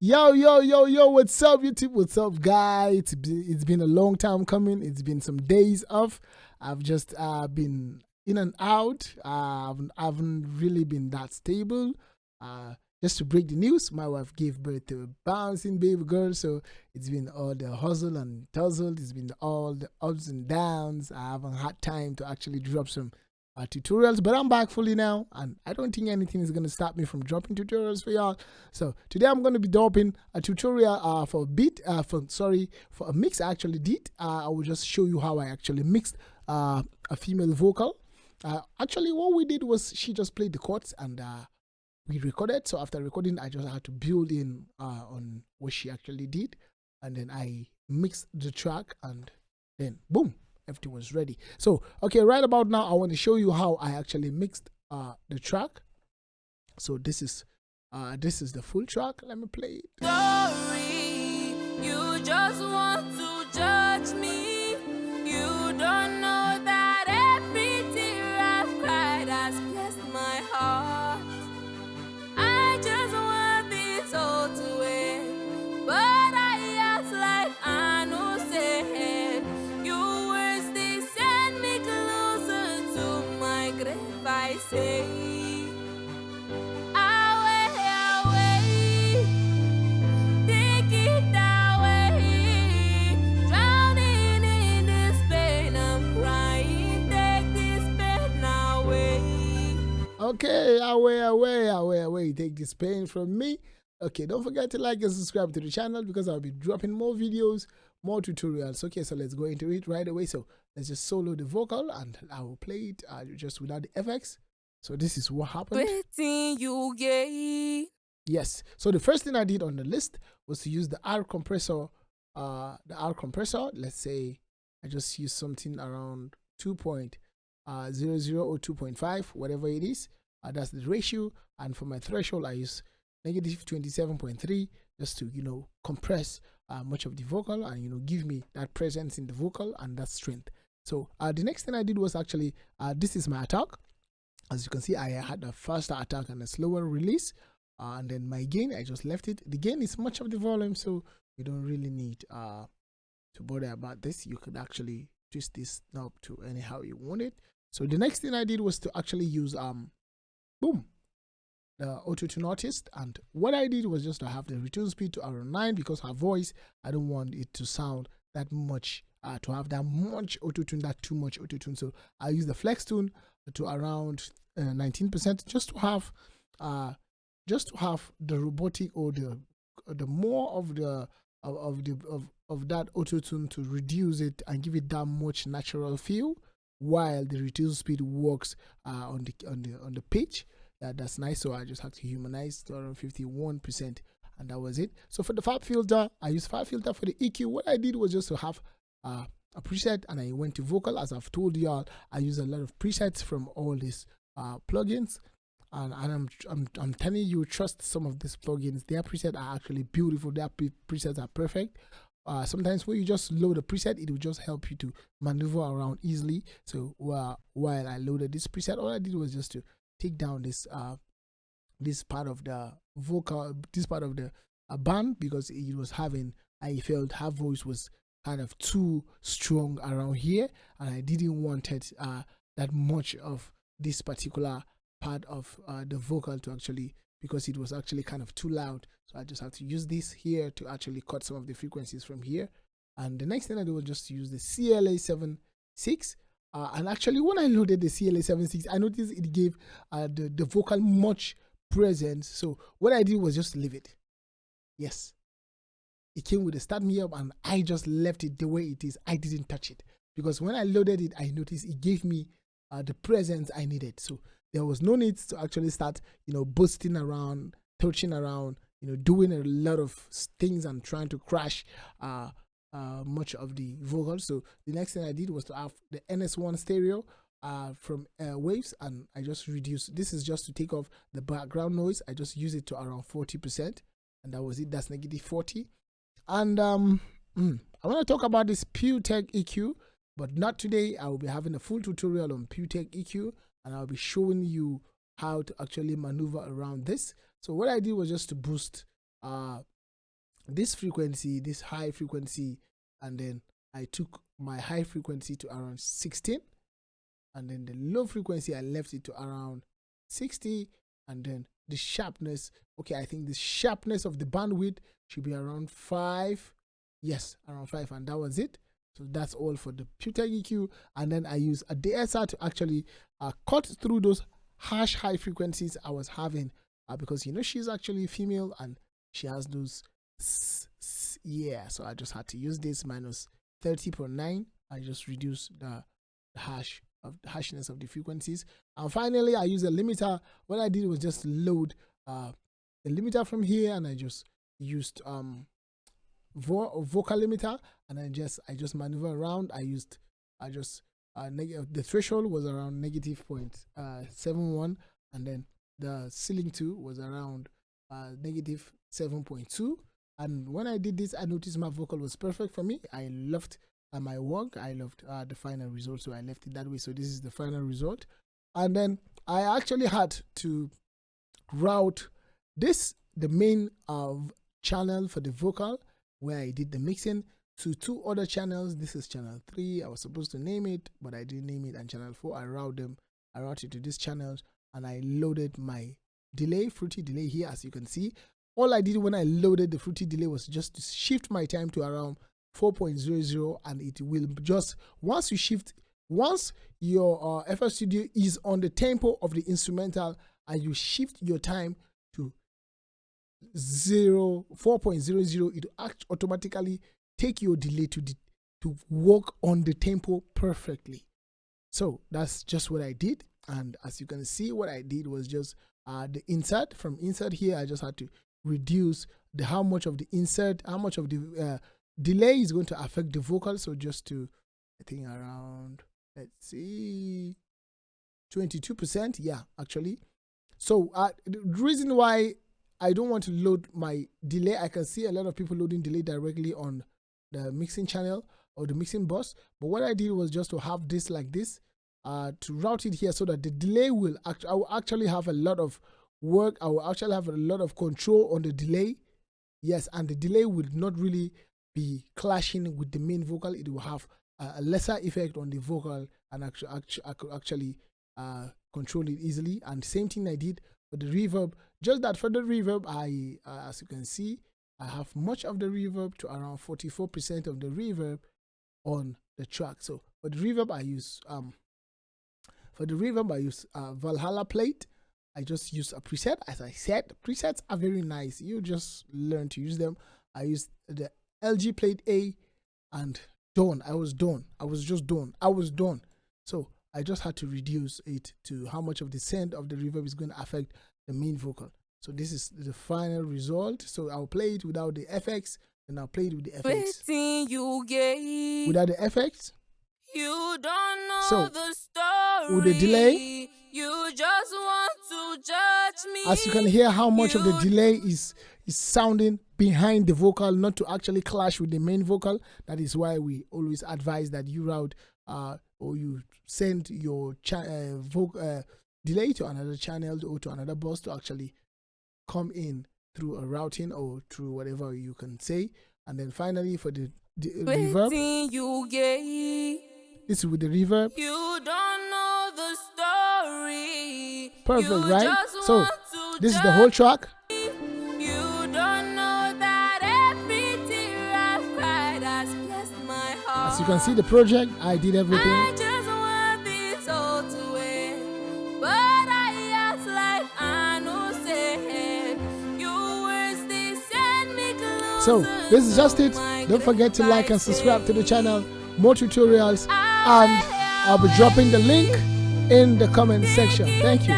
Yo, what's up, YouTube? What's up, guys? It's been a long time coming. It's been some days off. I've just been in and out. I haven't really been that stable. Uh, just to break the news, my wife gave birth to a bouncing baby girl. So it's been all the hustle and tussle. It's been all the ups and downs. I haven't had time to actually drop some tutorials, but I'm back fully now, and I don't think anything is going to stop me from dropping tutorials for y'all. So today I'm going to be dropping a tutorial for a beat, for a mix I actually did. I will just show you how I actually mixed a female vocal. Actually, what we did was she just played the chords and we recorded. So after recording, I just had to build in on what she actually did, and then I mixed the track, and then boom, everything was ready. So okay, right about now I want to show you how I actually mixed the track. So this is the full track. Let me play it. Sorry, you just want to judge me. You don't know that every tear I've cried has blessed my heart. I just want this all to end, but I act like I know said. Your words, they send me closer to my grave, I say. Away, take it away. Drowning in this pain, I'm crying, take this pain away. Okay, away, take this pain from me. Okay, don't forget to like and subscribe to the channel because I'll be dropping more videos, more tutorials. Okay, so let's go into it right away. So let's just solo the vocal and I will play it just without the effects. So this is what happened. Waiting you gay. Yes, so the first thing I did on the list was to use the R compressor. Let's say I just use something around 2.00 or 2.5, whatever it is. That's the ratio. And for my threshold, I use negative 27.3 just to compress much of the vocal and give me that presence in the vocal and that strength. So the next thing I did was actually this is my attack. As you can see, I had a faster attack and a slower release, and then my gain, I just left it. The gain is much of the volume, so you don't really need to bother about this. You could actually twist this knob to anyhow you want it. So the next thing I did was to actually use boom, the auto-tune artist, and what I did was just to have the return speed to around 9 because her voice, I don't want it to sound that much, to have that much auto-tune, that too much auto-tune. So I use the flex tune to around 19% just to have the robotic or the more of that auto-tune to reduce it and give it that much natural feel, while the reduce speed works on the pitch. That's nice. So I just have to humanize to around 51%, and that was it. So for the fab filter, I use fab filter. For the EQ, what I did was just to have a preset, and I went to vocal. As I've told y'all, I use a lot of presets from all these plugins, and I'm telling you, trust some of these plugins. Their presets are actually beautiful. Their presets are perfect. Sometimes when you just load a preset, it will just help you to maneuver around easily. So while I loaded this preset, all I did was just to take down this part of the vocal, this part of the band, because it was I felt her voice was kind of too strong around here, and I didn't want it that much of this particular part of the vocal to actually, because it was actually kind of too loud. So I just have to use this here to actually cut some of the frequencies from here. And the next thing I do was just use the CLA76. And actually, when I loaded the CLA76, I noticed it gave the vocal much presence. So what I did was just leave it. Yes, it came with a start me up, and I just left it the way it is. I didn't touch it because when I loaded it, I noticed it gave me the presence I needed. So there was no need to actually start, boosting around, touching around, doing a lot of things and trying to crash much of the vocal. So the next thing I did was to have the NS1 stereo from Waves, and I just reduced. This is just to take off the background noise. I just use it to around 40%, and that was it. That's negative 40. And I want to talk about this PureTech EQ, but not today. I will be having a full tutorial on PureTech EQ, and I'll be showing you how to actually maneuver around this. So what I did was just to boost this frequency, this high frequency, and then I took my high frequency to around 16, and then the low frequency I left it to around 60, and then the sharpness, okay, I think the sharpness of the bandwidth should be around 5. Yes, around 5, and that was it. So that's all for the Pewter EQ. And then I use a DSR to actually cut through those harsh high frequencies I was having, because you know she's actually female and she has those yeah. So I just had to use this minus 30.9. I just reduce the harshness of the frequencies. And finally, I use a limiter. What I did was just load the limiter from here, and I just used vocal limiter, and I just maneuver around. The threshold was around negative 0.71, and then the ceiling 2 was around negative 7.2. And when I did this, I noticed my vocal was perfect for me. I loved my work. I loved the final result, so I left it that way. So this is the final result. And then I actually had to route the main channel for the vocal, where I did the mixing, to 2 other channels. This is channel 3. I was supposed to name it, but I didn't name it. And channel 4, I routed to these channels, and I loaded my delay, Fruity delay here, as you can see. All I did when I loaded the Fruity delay was just to shift my time to around 4.00, and it will just, once your FL Studio is on the tempo of the instrumental, and you shift your time to 4.00, it will automatically take your delay to work on the tempo perfectly. So that's just what I did. And as you can see, what I did was just the insert. From insert here, I just had to reduce how much of the delay is going to affect the vocal. So just to, I think around, let's see, 22%. Yeah, actually. So the reason why I don't want to load my delay, I can see a lot of people loading delay directly on the mixing channel or the mixing bus. But what I did was just to have this like this, to route it here, so that the delay I will actually have a lot of work. I will actually have a lot of control on the delay. Yes, and the delay will not really be clashing with the main vocal. It will have a lesser effect on the vocal, and I could actually control it easily. And same thing I did for the reverb. Just that for the reverb, as you can see, I have much of the reverb, to around 44% of the reverb on the track. So for the reverb, I use Valhalla plate. I just use a preset. As I said, presets are very nice. You just learn to use them. I used the LG plate A, and done. I was done. So I just had to reduce it to how much of the send of the reverb is going to affect the main vocal. So this is the final result. So I'll play it without the FX, and I'll play it with the FX. Without the FX. You don't know the story. With the delay, you just want to judge me. As you can hear how much of the delay is sounding behind the vocal, not to actually clash with the main vocal. That is why we always advise that you route or you send your delay to another channel or to another bus to actually come in through a routing or through whatever you can say. And then finally for the reverb, this is with the reverb. You don't know the story. Perfect, right? So this is the whole track. You don't know that every tear I've cried has blessed my heart. As you can see, the project, I did everything. I just want this all to end, but I act like I know said your words, they send me closer. So this is just it. Don't forget to like and subscribe to the channel. More tutorials, and I'll be dropping the link in the comment section. Thank you.